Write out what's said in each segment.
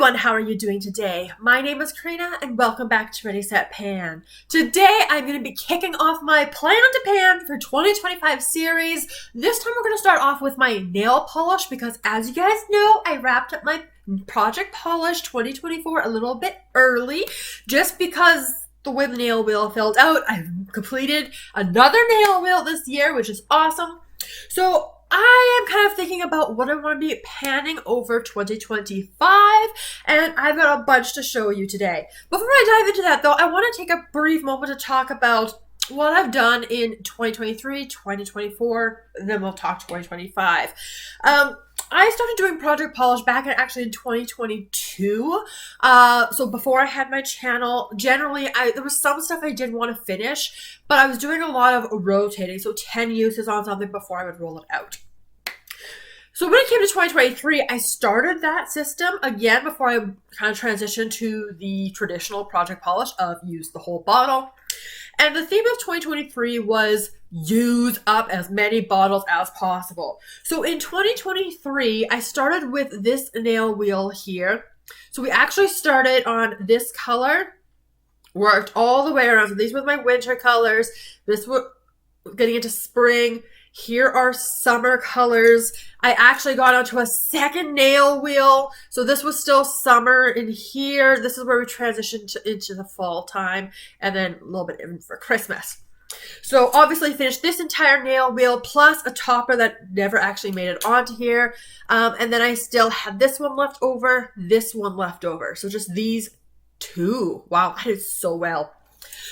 everyone, how are you doing today? My name is Karina and welcome back to Ready Set Pan. Today I'm going to be kicking off my Plan to Pan for 2025 series. This time we're going to start off with my nail polish because as you guys know, I wrapped up my Project Polish 2024 a little bit early just because the way the nail wheel filled out. I've completed another nail wheel this year, which is awesome. So I am kind of thinking about what I want to be panning over 2025, and I've got a bunch to show you today. Before I dive into that, though, I want to take a brief moment to talk about what I've done in 2023, 2024, and then we'll talk 2025. I started doing Project Polish back in 2022. So before I had my channel, generally there was some stuff I did want to finish, but I was doing a lot of rotating. So 10 uses on something before I would roll it out. So when it came to 2023, I started that system again before I kind of transitioned to the traditional Project Polish of use the whole bottle. And the theme of 2023 was use up as many bottles as possible. So in 2023, I started with this nail wheel here. So we actually started on this color, worked all the way around. So these were my winter colors. This was getting into spring. Here are summer colors. I actually got onto a second nail wheel. So this was still summer in here. This is where we transitioned into the fall time and then a little bit in for Christmas. So obviously finished this entire nail wheel plus a topper that never actually made it onto here. And then I still had this one left over, this one left over. So just these two. Wow, I did so well.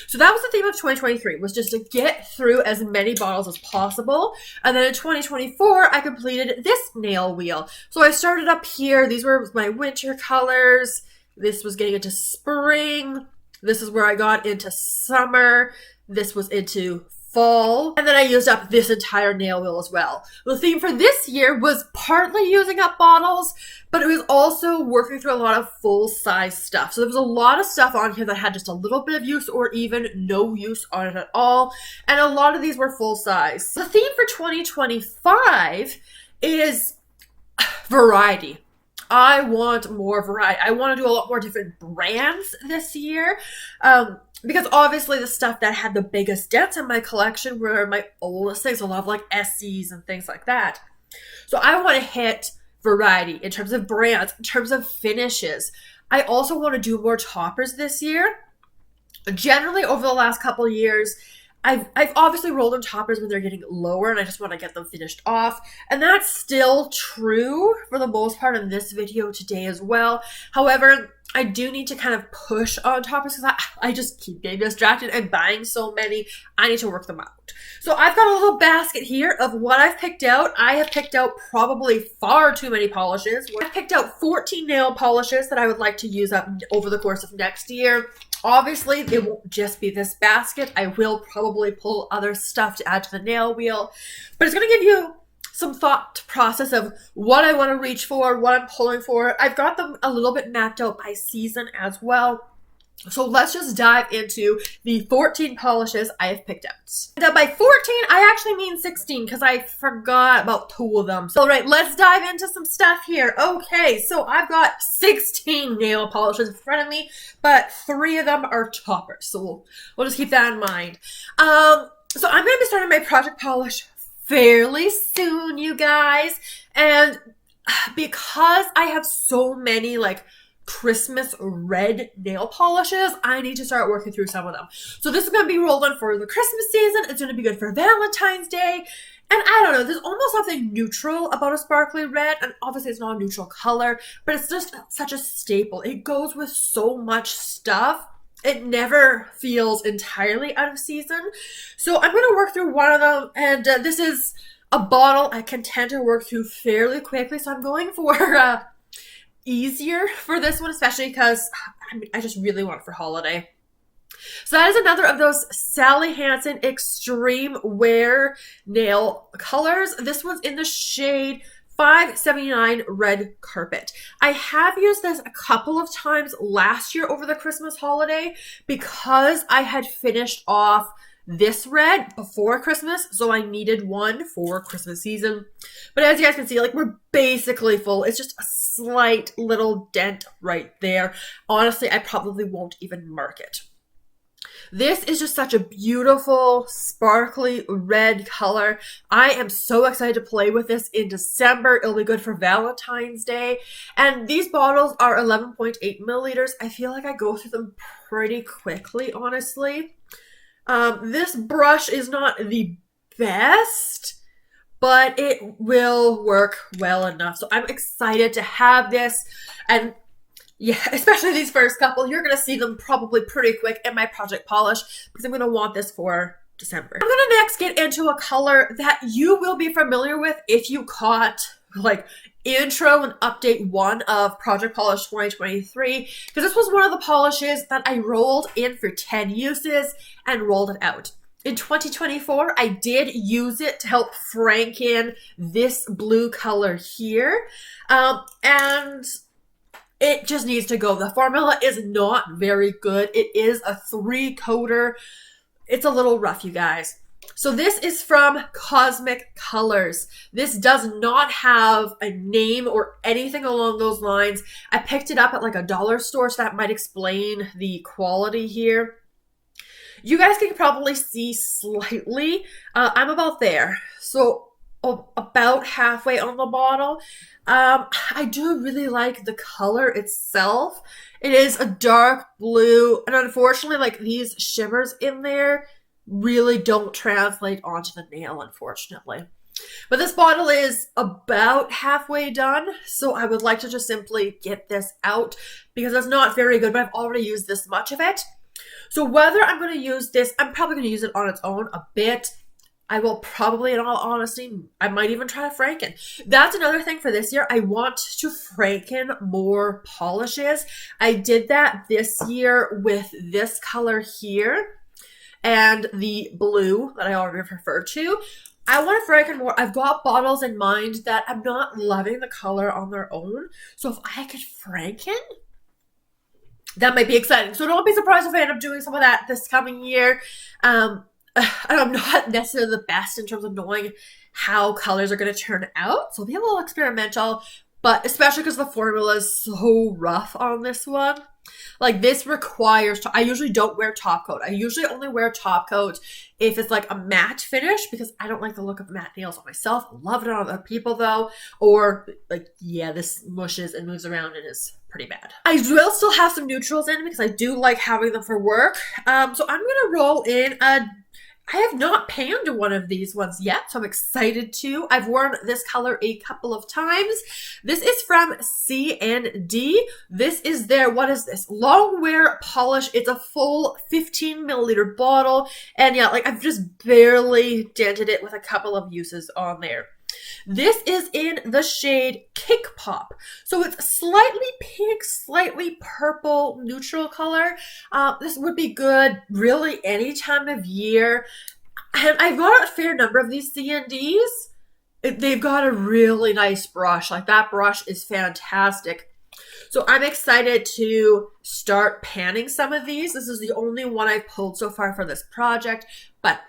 So that was the theme of 2023, was just to get through as many bottles as possible. And then in 2024, I completed this nail wheel. So I started up here. These were my winter colors. This was getting into spring. This is where I got into summer. This was into fall. And then I used up this entire nail wheel as well. The theme for this year was partly using up bottles, but it was also working through a lot of full-size stuff. So there was a lot of stuff on here that had just a little bit of use or even no use on it at all. And a lot of these were full-size. The theme for 2025 is variety. I want more variety. I want to do a lot more different brands this year. Because obviously the stuff that had the biggest dents in my collection were my oldest things, a lot of like Essies and things like that. So I want to hit variety in terms of brands, in terms of finishes. I also want to do more toppers this year. Generally over the last couple of years, I've obviously rolled in toppers when they're getting lower and I just want to get them finished off. And that's still true for the most part in this video today as well. However, I do need to kind of push on toppers because I just keep getting distracted and buying so many. I need to work them out. So I've got a little basket here of what I've picked out. I have picked out probably far too many polishes. I've picked out 14 nail polishes that I would like to use up over the course of next year. Obviously, it won't just be this basket. I will probably pull other stuff to add to the nail wheel. But it's going to give you some thought process of what I want to reach for, what I'm pulling for. I've got them a little bit mapped out by season as well. So let's just dive into the 14 polishes I have picked out. And by 14, I actually mean 16 because I forgot about 2 of them. So all right, let's dive into some stuff here. Okay, so I've got 16 nail polishes in front of me, but 3 of them are toppers. So we'll just keep that in mind. So I'm going to be starting my Project Polish fairly soon, you guys. And because I have so many like Christmas red nail polishes, I need to start working through some of them. So this is going to be rolled on for the Christmas season. It's going to be good for Valentine's Day. And I don't know, there's almost something neutral about a sparkly red. And obviously it's not a neutral color, but it's just such a staple. It goes with so much stuff. It never feels entirely out of season. So I'm going to work through one of them. And this is a bottle I can tend to work through fairly quickly. So I'm going for easier for this one, especially because I just really want it for holiday. So that is another of those Sally Hansen Xtreme Wear nail colors. This one's in the shade 579 Red Carpet. I have used this a couple of times last year over the Christmas holiday because I had finished off this red before Christmas, so I needed one for Christmas season. But as you guys can see, like, we're basically full. It's just a slight little dent right there. Honestly, I probably won't even mark it. This is just such a beautiful, sparkly red color. I am so excited to play with this in December. It'll be good for Valentine's Day. And these bottles are 11.8 milliliters. I feel like I go through them pretty quickly, honestly. This brush is not the best, but it will work well enough. So I'm excited to have this. And yeah, especially these first couple, you're going to see them probably pretty quick in my project polish because I'm going to want this for December. I'm going to next get into a color that you will be familiar with if you caught like intro and update 1 of Project Polish 2023, because this was one of the polishes that I rolled in for 10 uses and rolled it out. In 2024, I did use it to help franken this blue color here, and it just needs to go. The formula is not very good. It is a 3-coater. It's a little rough, you guys. So this is from Kozmic Colors. This does not have a name or anything along those lines. I picked it up at like a dollar store, so that might explain the quality here. You guys can probably see slightly. I'm about there. So about halfway on the bottle. I do really like the color itself. It is a dark blue, and unfortunately, like, these shimmers in there really don't translate onto the nail, unfortunately. But this bottle is about halfway done, so I would like to just simply get this out because it's not very good, but I've already used this much of it. So whether I'm going to use this, I'm probably going to use it on its own a bit. I will probably, in all honesty, I might even try to franken. That's another thing for this year. I want to franken more polishes. I did that this year with this color here and the blue that I already referred to. I want to franken more. I've got bottles in mind that I'm not loving the color on their own. So if I could franken, that might be exciting. So don't be surprised if I end up doing some of that this coming year. I'm not necessarily the best in terms of knowing how colors are going to turn out. So it'll be a little experimental, but especially because the formula is so rough on this one. Like, this requires, I usually don't wear top coat. I usually only wear top coat if it's like a matte finish because I don't like the look of matte nails on myself. Love it on other people though. Or like, yeah, this mushes and moves around and is pretty bad. I will still have some neutrals in because I do like having them for work. So I'm going to roll in I have not panned one of these ones yet, so I'm excited to. I've worn this color a couple of times. This is from C&D. This is their, what is this? Longwear polish. It's a full 15 milliliter bottle. And yeah, like, I've just barely dented it with a couple of uses on there. This is in the shade Kick Pop. So it's slightly pink, slightly purple, neutral color. This would be good really any time of year. And I've got a fair number of these C&Ds. They've got a really nice brush. Like, that brush is fantastic. So I'm excited to start panning some of these. This is the only one I've pulled so far for this project, but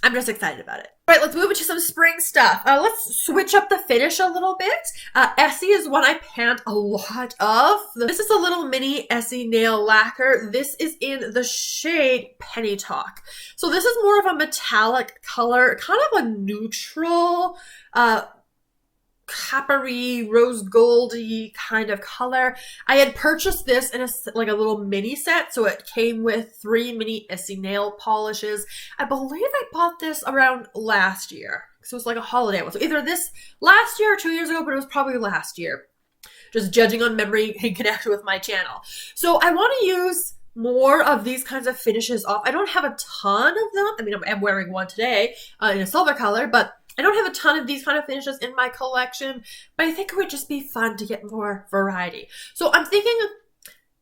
I'm just excited about it. All right, let's move into some spring stuff. Let's switch up the finish a little bit. Essie is one I panned a lot of. This is a little mini Essie nail lacquer. This is in the shade Penny Talk. So this is more of a metallic color, kind of a neutral, coppery, rose goldy kind of color. I had purchased this in a little mini set, so it came with 3 mini Essie nail polishes. I believe I bought this around last year, so it was like a holiday one. So either this last year or 2 years ago, but it was probably last year. Just judging on memory in connection with my channel. So I want to use more of these kinds of finishes off. I don't have a ton of them. I mean, I'm wearing one today in a silver color, but I don't have a ton of these kind of finishes in my collection, but I think it would just be fun to get more variety. So I'm thinking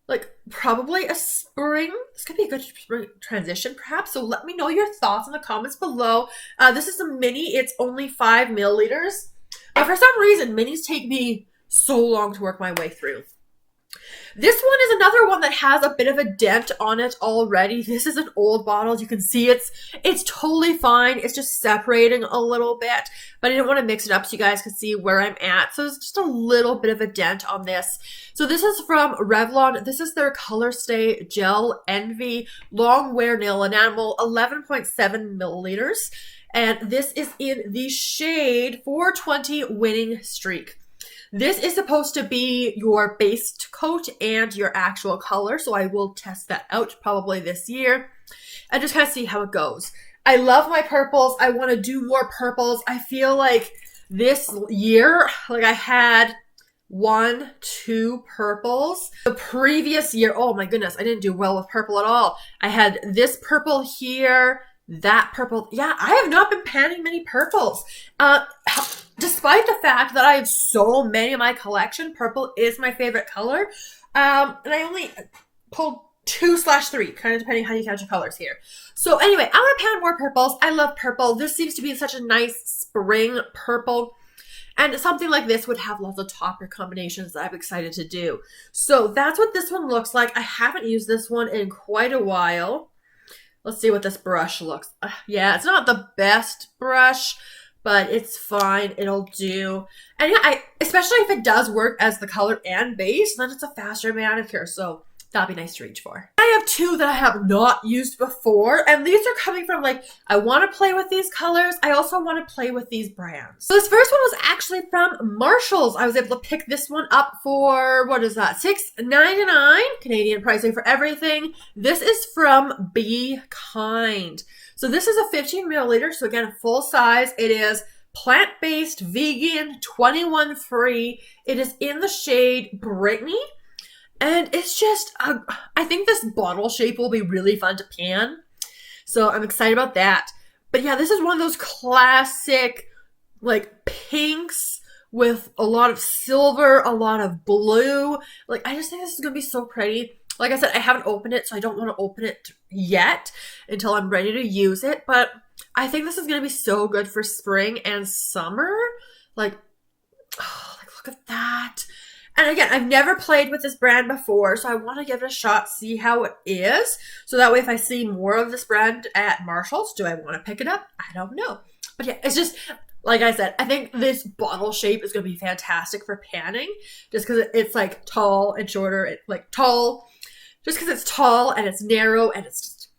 like probably a spring. This could be a good spring transition perhaps. So let me know your thoughts in the comments below. This is a mini. It's only 5 milliliters. For some reason, minis take me so long to work my way through. This one is another one that has a bit of a dent on it already. This is an old bottle. As you can see, it's totally fine. It's just separating a little bit, but I didn't want to mix it up so you guys could see where I'm at. So it's just a little bit of a dent on this. So this is from Revlon. This is their Colorstay Gel Envy Longwear Nail Enamel, 11.7 milliliters. And this is in the shade 420 Winning Streak. This is supposed to be your base coat and your actual color, so I will test that out probably this year and just kind of see how it goes. I love my purples. I want to do more purples. I feel like this year, like I had 1, 2 purples. The previous year, oh my goodness, I didn't do well with purple at all. I had this purple here, that purple. Yeah, I have not been panning many purples. Despite the fact that I have so many in my collection, purple is my favorite color. And I only pulled 2/3, kind of depending how you count your colors here. So anyway, I want to pan more purples. I love purple. This seems to be such a nice spring purple. And something like this would have lots of topper combinations that I'm excited to do. So that's what this one looks like. I haven't used this one in quite a while. Let's see what this brush looks. Yeah, it's not the best brush, but it's fine. It'll do. And yeah, especially if it does work as the color and base, then it's a faster manicure. So that'd be nice to reach for. I have 2 that I have not used before, and these are coming from like, I want to play with these colors. I also want to play with these brands. So this first one was actually from Marshalls. I was able to pick this one up for, what is that? $6.99 Canadian pricing for everything. This is from Bkind. So this is a 15 milliliter. So again, full size. It is plant-based, vegan, 21 free. It is in the shade Britney. And it's just, I think this bottle shape will be really fun to pan. So I'm excited about that. But yeah, this is one of those classic, like, pinks with a lot of silver, a lot of blue. Like, I just think this is going to be so pretty. Like I said, I haven't opened it, so I don't want to open it yet until I'm ready to use it. But I think this is going to be so good for spring and summer. Like, oh, like look at that. And again, I've never played with this brand before, so I want to give it a shot, see how it is. So that way, if I see more of this brand at Marshalls, do I want to pick it up? I don't know. But yeah, it's just, like I said, I think this bottle shape is going to be fantastic for panning. Just because it's like tall and shorter. It's like tall. Just because it's tall and it's narrow and it's just,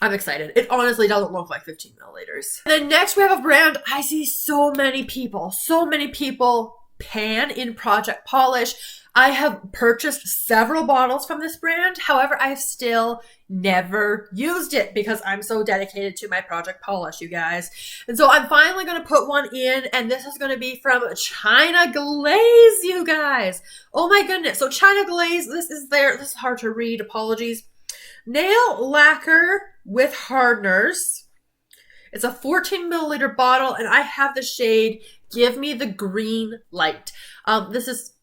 I'm excited. It honestly doesn't look like 15 milliliters. And then next we have a brand I see so many people pan in Project Polish. I have purchased several bottles from this brand. However, I've still never used it because I'm so dedicated to my Project Polish, you guys. And so I'm finally going to put one in, and this is going to be from China Glaze, you guys. Oh my goodness. So China Glaze, this is hard to read, apologies. Nail lacquer with hardeners. It's a 14 milliliter bottle, and I have the shade Give Me the Green Light. This is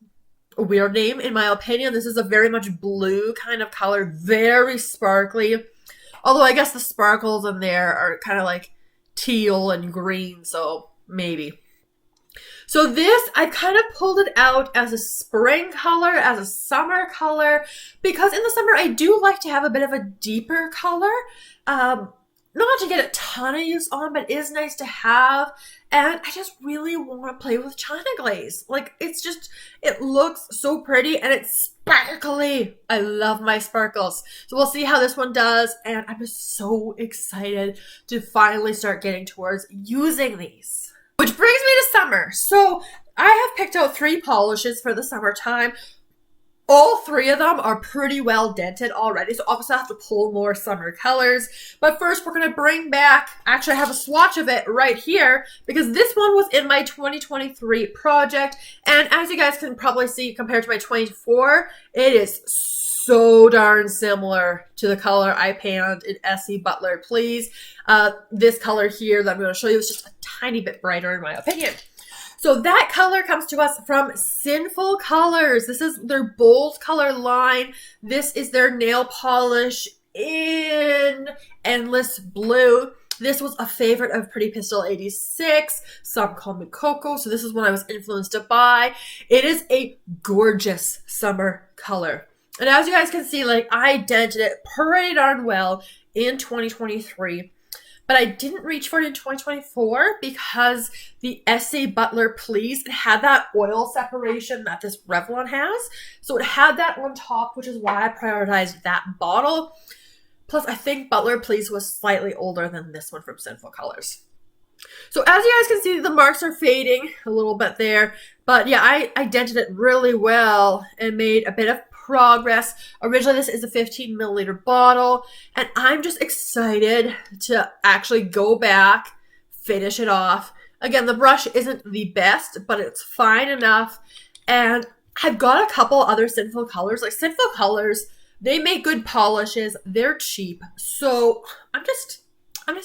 a weird name, in my opinion. This is a very much blue kind of color, very sparkly. Although I guess the sparkles in there are kind of like teal and green, so maybe. So this, I kind of pulled it out as a spring color, as a summer color, because in the summer I do like to have a bit of a deeper color. Not to get a ton of use on, but it is nice to have. And I just really want to play with China Glaze. Like, it's just, it looks so pretty and it's sparkly. I love my sparkles. So we'll see how this one does. And I'm just so excited to finally start getting towards using these. Which brings me to summer. So I have picked out 3 polishes for the summertime. All 3 of them are pretty well dented already, so obviously I have to pull more summer colors. But first, we're going to bring back, actually I have a swatch of it right here, because this one was in my 2023 project. And as you guys can probably see, compared to my 24, it is so darn similar to the color I panned in Essie Butler Please. This color here that I'm going to show you is just a tiny bit brighter in my opinion. So that color comes to us from Sinful Colors. This is their bold color line. This is their nail polish in Endless Blue. This was a favorite of Pretty Pistol 86. Some call me Coco, so this is one I was influenced to buy. It is a gorgeous summer color. And as you guys can see, like, I dented it pretty darn well in 2023. But I didn't reach for it in 2024 because the Essie Butler Please, it had that oil separation that this Revlon has. So it had that on top, which is why I prioritized that bottle. Plus, I think Butler Please was slightly older than this one from Sinful Colors. So as you guys can see, the marks are fading a little bit there. But yeah, I dented it really well and made a bit of progress. Originally, this is a 15 milliliter bottle, and I'm just excited to actually go back, finish it off. Again, the brush isn't the best, but it's fine enough. And I've got a couple other Sinful Colors. Like, Sinful Colors, they make good polishes. They're cheap. So I'm just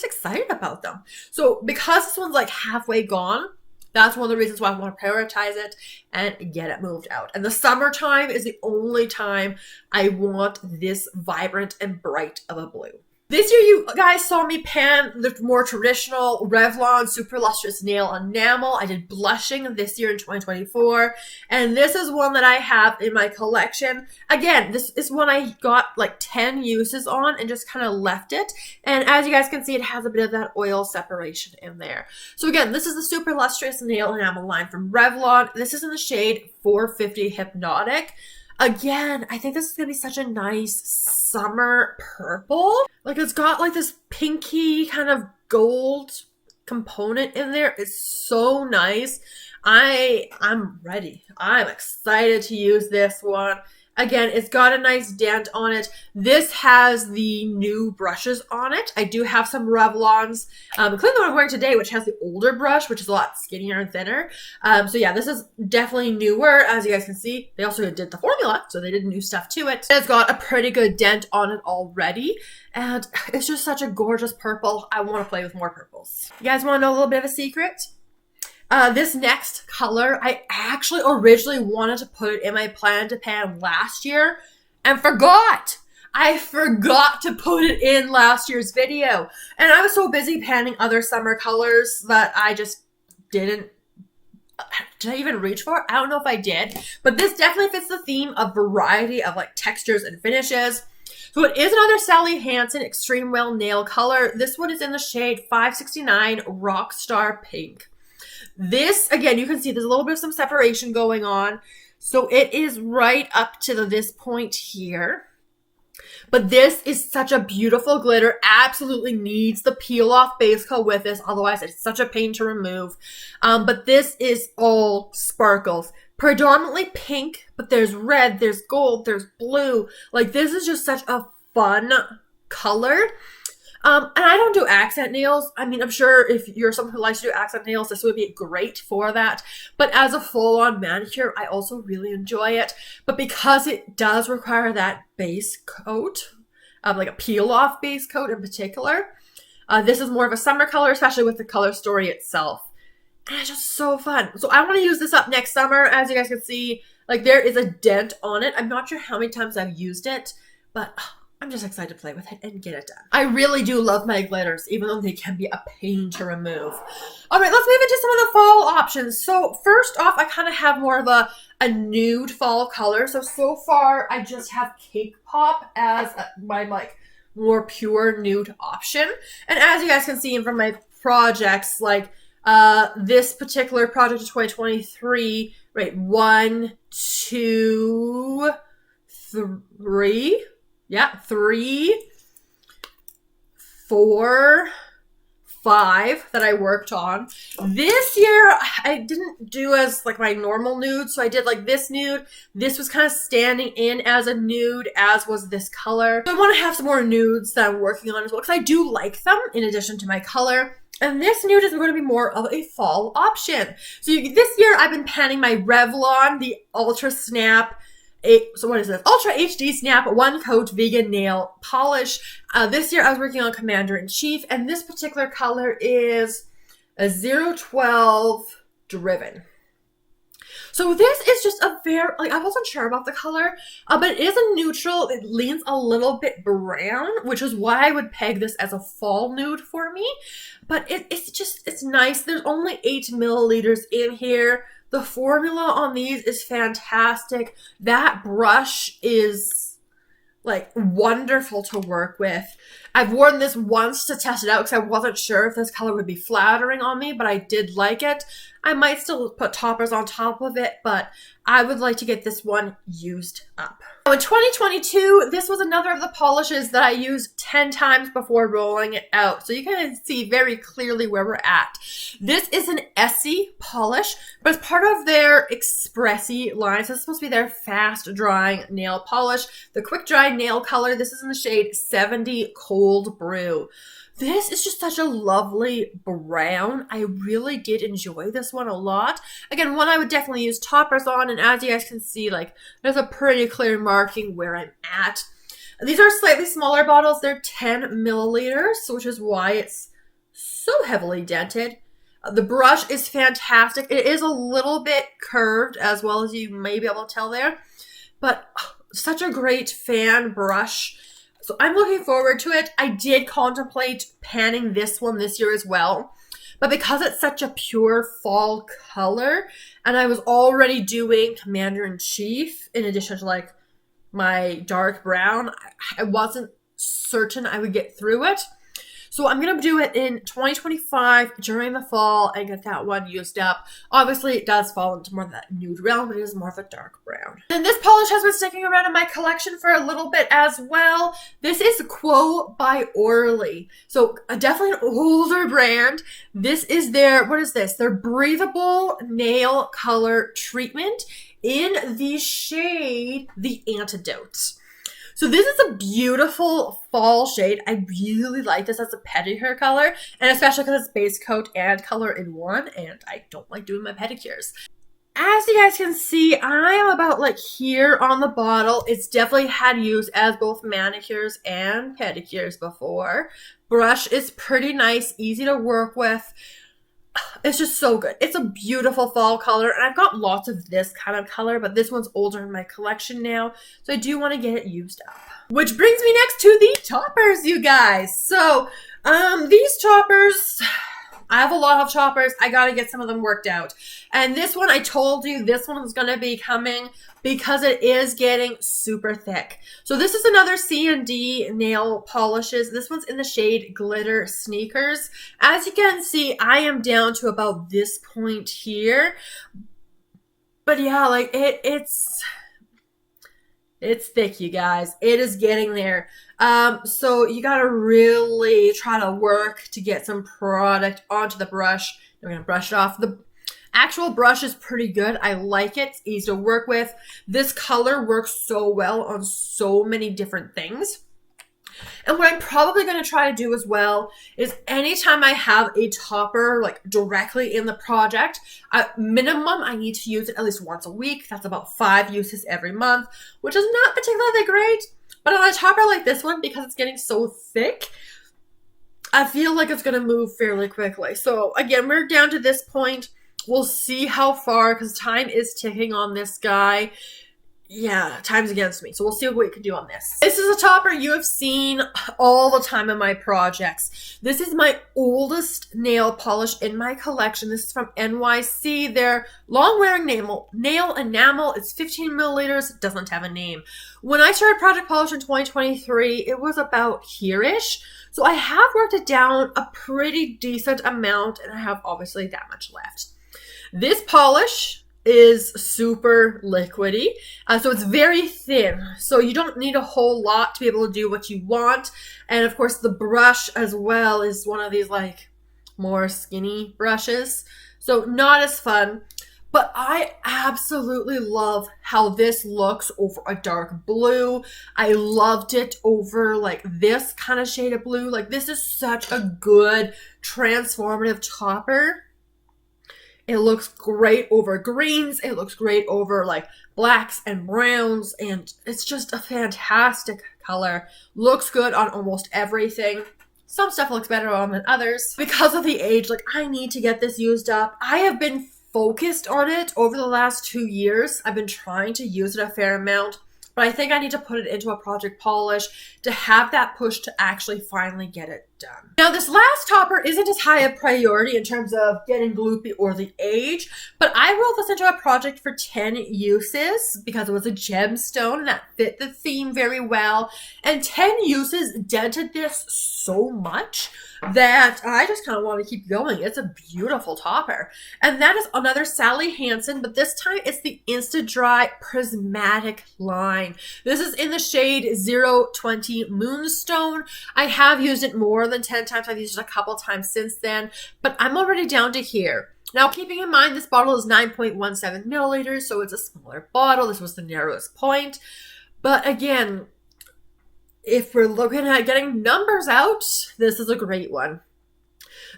excited about them. So because this one's like halfway gone, that's one of the reasons why I want to prioritize it and get it moved out. And the summertime is the only time I want this vibrant and bright of a blue. This year, you guys saw me pan the more traditional Revlon Super Lustrous Nail Enamel. I did blushing this year in 2024. And this is one that I have in my collection. Again, this is one I got like 10 uses on and just kind of left it. And as you guys can see, it has a bit of that oil separation in there. So again, this is the Super Lustrous Nail Enamel line from Revlon. This is in the shade 450 Hypnotic. Again, I think this is going to be such a nice summer purple. Like, it's got like this pinky kind of gold component in there. It's so nice. I'm ready. I'm excited to use this one. Again, it's got a nice dent on it. This has the new brushes on it. I do have some Revlons, including the one I'm wearing today, which has the older brush, which is a lot skinnier and thinner. So yeah, this is definitely newer. As you guys can see, they also did the formula, so they did new stuff to it. It's got a pretty good dent on it already, and it's just such a gorgeous purple. I want to play with more purples. You guys want to know a little bit of a secret? This next color, I actually originally wanted to put it in my plan to pan last year and forgot. I forgot to put it in last year's video. And I was so busy panning other summer colors that I just didn't. Did I even reach for it? I don't know if I did. But this definitely fits the theme of variety of like textures and finishes. So it is another Sally Hansen Xtreme Well Nail color. This one is in the shade 569 Rockstar Pink. This, again, you can see there's a little bit of some separation going on. So it is right up to this point here. But this is such a beautiful glitter. Absolutely needs the peel-off base coat with this. Otherwise, it's such a pain to remove. But this is all sparkles. Predominantly pink, but there's red, there's gold, there's blue. Like, this is just such a fun color. And I don't do accent nails. I mean, I'm sure if you're someone who likes to do accent nails, this would be great for that. But as a full-on manicure, I also really enjoy it. But because it does require that base coat, like a peel-off base coat in particular, this is more of a summer color, especially with the color story itself. And it's just so fun. So I want to use this up next summer. As you guys can see, like, there is a dent on it. I'm not sure how many times I've used it, but I'm just excited to play with it and get it done. I really do love my glitters, even though they can be a pain to remove. All right, let's move into some of the fall options. So first off, I kind of have more of a nude fall color. So far, I just have Cake Pop as my like more pure nude option. And as you guys can see from my projects, like this particular project of 2023, right, 1, 2, 3. Yeah, 3, 4, 5 that I worked on. This year, I didn't do as like my normal nude. So I did like this nude. This was kind of standing in as a nude, as was this color. So I want to have some more nudes that I'm working on as well, because I do like them in addition to my color. And this nude is going to be more of a fall option. So this year, I've been panning my Revlon, the Ultra Snap. So what is this? Ultra HD Snap 1 Coat Vegan Nail Polish. This year I was working on Commander in Chief, and this particular color is a 012 Driven. So this is just a very, like, I wasn't sure about the color, but it is a neutral. It leans a little bit brown, which is why I would peg this as a fall nude for me. But it's nice. There's only 8 milliliters in here. The formula on these is fantastic. That brush is like wonderful to work with. I've worn this once to test it out because I wasn't sure if this color would be flattering on me, but I did like it. I might still put toppers on top of it, but I would like to get this one used up. Now in 2022, this was another of the polishes that I used 10 times before rolling it out. So you can see very clearly where we're at. This is an Essie polish, but it's part of their Expressie line. So it's supposed to be their fast drying nail polish. The quick dry nail color, this is in the shade 70 Cold Brew. This is just such a lovely brown. I really did enjoy this one a lot. Again, one I would definitely use toppers on, and as you guys can see, like, there's a pretty clear marking where I'm at. These are slightly smaller bottles. They're 10 milliliters, which is why it's so heavily dented. The brush is fantastic. It is a little bit curved, as well as you may be able to tell there, but such a great fan brush. So I'm looking forward to it. I did contemplate panning this one this year as well, but because it's such a pure fall color, and I was already doing Commander-in-Chief in addition to like my dark brown, I wasn't certain I would get through it. So I'm going to do it in 2025 during the fall and get that one used up. Obviously, it does fall into more of that nude realm, but it is more of a dark brown. And this polish has been sticking around in my collection for a little bit as well. This is Quo by Orly. So definitely an older brand. This is their, what is this? Their Breathable Nail Color Treatment in the shade The Antidote. So this is a beautiful fall shade. I really like this as a pedicure color, and especially because it's base coat and color in one, and I don't like doing my pedicures. As you guys can see, I am about like here on the bottle. It's definitely had use as both manicures and pedicures before. Brush is pretty nice, easy to work with. It's just so good. It's a beautiful fall color, and I've got lots of this kind of color, but this one's older in my collection now, so I do want to get it used up. Which brings me next to the toppers, you guys. So, these toppers, I have a lot of toppers. I gotta get some of them worked out. And this one, I told you, this one is gonna be coming because it is getting super thick. So this is another C&D nail polishes. This one's in the shade Glitter Sneakers. As you can see, I am down to about this point here. But yeah, like it's thick, you guys. It is getting there. So you gotta really try to work to get some product onto the brush. We're gonna brush it off. The actual brush is pretty good. I like it. It's easy to work with. This color works so well on so many different things. And what I'm probably going to try to do as well is anytime I have a topper like directly in the project, at minimum I need to use it at least once a week. That's about 5 uses every month, which is not particularly great. But on a topper like this one, because it's getting so thick, I feel like it's going to move fairly quickly. So again, we're down to this point. We'll see how far, because time is ticking on this guy. Yeah, time's against me. So we'll see what we can do on this. This is a topper you have seen all the time in my projects. This is my oldest nail polish in my collection. This is from N.Y.C. Their Longwear nail enamel. It's 15 milliliters. It doesn't have a name. When I started Project Polish in 2023, it was about here-ish. So I have worked it down a pretty decent amount, and I have obviously that much left. This polish is super liquidy, so it's very thin, so you don't need a whole lot to be able to do what you want. And of course the brush as well is one of these like more skinny brushes, so not as fun. But I absolutely love how this looks over a dark blue. I loved it over like this kind of shade of blue. Like, this is such a good transformative topper. It looks great over greens. It looks great over like blacks and browns. And it's just a fantastic color. Looks good on almost everything. Some stuff looks better on than others. Because of the age, like, I need to get this used up. I have been focused on it over the last 2 years. I've been trying to use it a fair amount, but I think I need to put it into a project polish to have that push to actually finally get it done. Now, this last topper isn't as high a priority in terms of getting gloopy or the age, but I rolled this into a project for 10 uses because it was a gemstone and that fit the theme very well. And 10 uses dented this so much that I just kind of want to keep going. It's a beautiful topper. And that is another Sally Hansen, but this time it's the Insta Dry Prismatic line. This is in the shade 020 Moonstone. I have used it more than 10 times. I've used it a couple times since then, but I'm already down to here. Now, keeping in mind this bottle is 9.17 milliliters, so it's a smaller bottle. This was the narrowest point. But again, if we're looking at getting numbers out, this is a great one.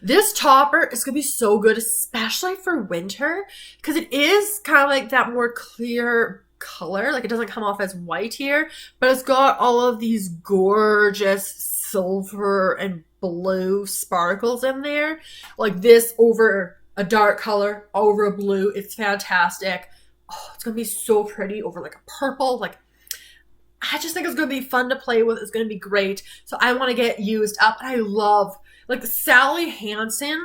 This topper is going to be so good, especially for winter, because it is kind of like that more clear color. Like, it doesn't come off as white here, but it's got all of these gorgeous silver and blue sparkles in there. Like this over a dark color, over a blue. It's fantastic. Oh, it's going to be so pretty over like a purple. Like, I just think it's going to be fun to play with. It's going to be great. So I want to get used up. I love, like, Sally Hansen.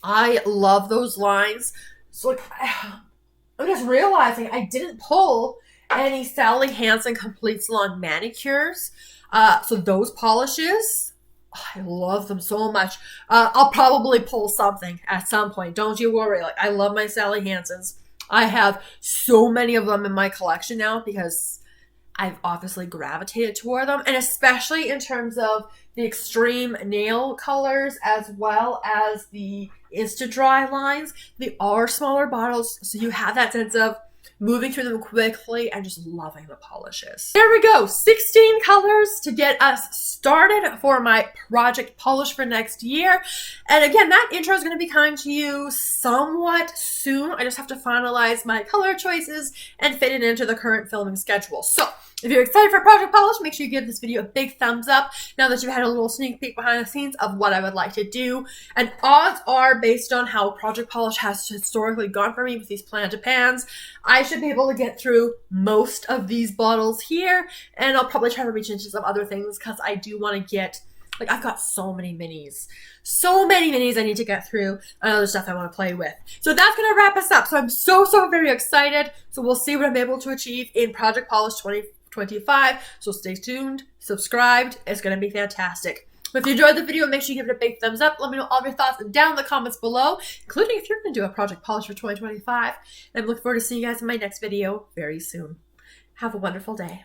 I love those lines. So, like, I'm just realizing I didn't pull any Sally Hansen Complete Salon manicures. So those polishes, I love them so much. I'll probably pull something at some point. Don't you worry. Like, I love my Sally Hansens. I have so many of them in my collection now because I've obviously gravitated toward them, and especially in terms of the Xtreme nail colors as well as the Insta Dry lines. They are smaller bottles, so you have that sense of moving through them quickly and just loving the polishes. There we go, 16 colors to get us started for my project polish for next year. And again, that intro is going to be coming to you somewhat soon. I just have to finalize my color choices and fit it into the current filming schedule. So if you're excited for project polish, make sure you give this video a big thumbs up now that you've had a little sneak peek behind the scenes of what I would like to do. And odds are, based on how project polish has historically gone for me with these Plan to Pans, I should be able to get through most of these bottles here, and I'll probably try to reach into some other things because I do want to get, like, I've got so many minis. So many minis I need to get through and other stuff I want to play with. So that's going to wrap us up. So I'm so very excited. So we'll see what I'm able to achieve in Project Polish 2025. So stay tuned, subscribed. It's going to be fantastic. But if you enjoyed the video, make sure you give it a big thumbs up. Let me know all of your thoughts down in the comments below, including if you're going to do a project polish for 2025. And I'm looking forward to seeing you guys in my next video very soon. Have a wonderful day.